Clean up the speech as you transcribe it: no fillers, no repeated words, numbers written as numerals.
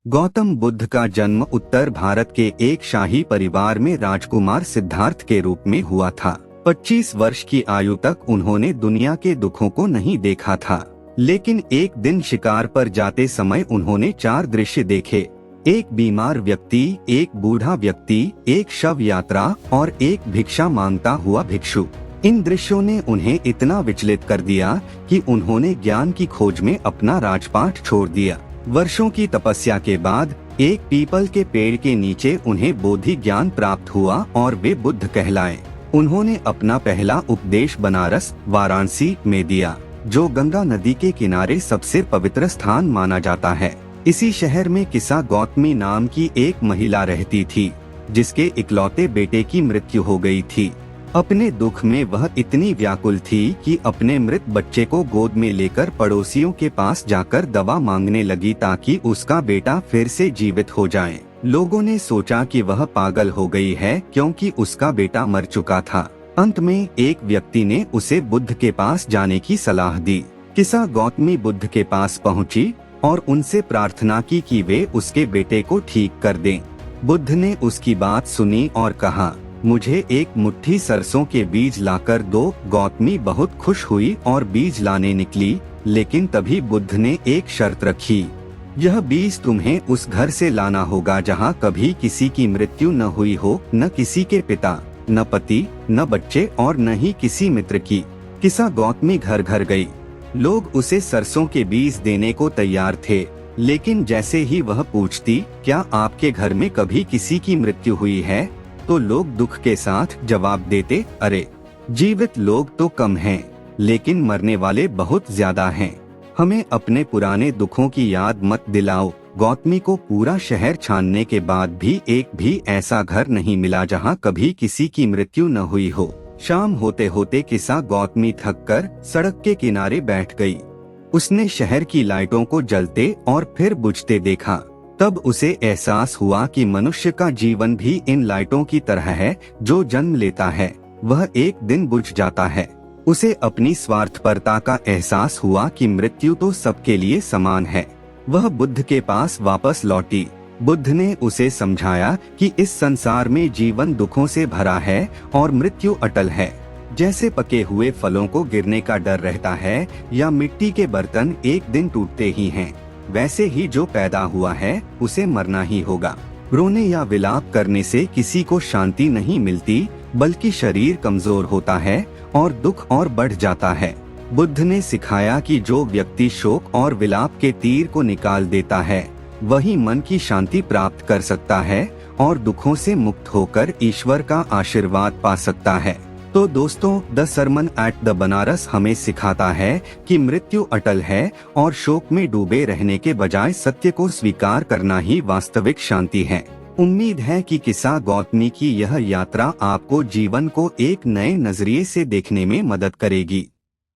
गौतम बुद्ध का जन्म उत्तर भारत के एक शाही परिवार में राजकुमार सिद्धार्थ के रूप में हुआ था। 25 वर्ष की आयु तक उन्होंने दुनिया के दुखों को नहीं देखा था, लेकिन एक दिन शिकार पर जाते समय उन्होंने 4 दृश्य देखे। एक बीमार व्यक्ति, एक बूढ़ा व्यक्ति, एक शव यात्रा और एक भिक्षा मांगता हुआ भिक्षु। इन दृश्यों ने उन्हें इतना विचलित कर दिया कि उन्होंने ज्ञान की खोज में अपना राजपाट छोड़ दिया। वर्षों की तपस्या के बाद एक पीपल के पेड़ के नीचे उन्हें बोधि ज्ञान प्राप्त हुआ और वे बुद्ध कहलाए। उन्होंने अपना पहला उपदेश बनारस, वाराणसी में दिया, जो गंगा नदी के किनारे सबसे पवित्र स्थान माना जाता है। इसी शहर में किसा गौतमी नाम की एक महिला रहती थी, जिसके इकलौते बेटे की मृत्यु हो गई थी। अपने दुख में वह इतनी व्याकुल थी कि अपने मृत बच्चे को गोद में लेकर पड़ोसियों के पास जाकर दवा मांगने लगी ताकि उसका बेटा फिर से जीवित हो जाए। लोगों ने सोचा कि वह पागल हो गई है, क्योंकि उसका बेटा मर चुका था। अंत में एक व्यक्ति ने उसे बुद्ध के पास जाने की सलाह दी। किसा गौतमी बुद्ध के पास पहुंची और उनसे प्रार्थना की कि वे उसके बेटे को ठीक कर दें। बुद्ध ने उसकी बात सुनी और कहा, मुझे एक मुट्ठी सरसों के बीज लाकर दो। गौतमी बहुत खुश हुई और बीज लाने निकली, लेकिन तभी बुद्ध ने एक शर्त रखी। यह बीज तुम्हें उस घर से लाना होगा जहाँ कभी किसी की मृत्यु न हुई हो, न किसी के पिता, न पति, न बच्चे और न ही किसी मित्र की। किसा गौतमी घर घर गई। लोग उसे सरसों के बीज देने को तैयार थे, लेकिन जैसे ही वह पूछती, क्या आपके घर में कभी किसी की मृत्यु हुई है, तो लोग दुख के साथ जवाब देते, अरे जीवित लोग तो कम हैं, लेकिन मरने वाले बहुत ज्यादा हैं। हमें अपने पुराने दुखों की याद मत दिलाओ। गौतमी को पूरा शहर छानने के बाद भी एक भी ऐसा घर नहीं मिला जहां कभी किसी की मृत्यु न हुई हो। शाम होते होते किसा गौतमी थककर सड़क के किनारे बैठ गई। उसने शहर की लाइटों को जलते और फिर बुझते देखा। तब उसे एहसास हुआ कि मनुष्य का जीवन भी इन लाइटों की तरह है, जो जन्म लेता है वह एक दिन बुझ जाता है। उसे अपनी स्वार्थपरता का एहसास हुआ कि मृत्यु तो सबके लिए समान है। वह बुद्ध के पास वापस लौटी। बुद्ध ने उसे समझाया कि इस संसार में जीवन दुखों से भरा है और मृत्यु अटल है। जैसे पके हुए फलों को गिरने का डर रहता है या मिट्टी के बर्तन एक दिन टूटते ही हैं, वैसे ही जो पैदा हुआ है उसे मरना ही होगा। रोने या विलाप करने से किसी को शांति नहीं मिलती, बल्कि शरीर कमजोर होता है और दुख और बढ़ जाता है। बुद्ध ने सिखाया कि जो व्यक्ति शोक और विलाप के तीर को निकाल देता है, वही मन की शांति प्राप्त कर सकता है और दुखों से मुक्त होकर ईश्वर का आशीर्वाद पा सकता है। तो दोस्तों, the sermon at the Banaras हमें सिखाता है कि मृत्यु अटल है और शोक में डूबे रहने के बजाय सत्य को स्वीकार करना ही वास्तविक शांति है। उम्मीद है कि किसा गौतमी की यह यात्रा आपको जीवन को एक नए नजरिए से देखने में मदद करेगी।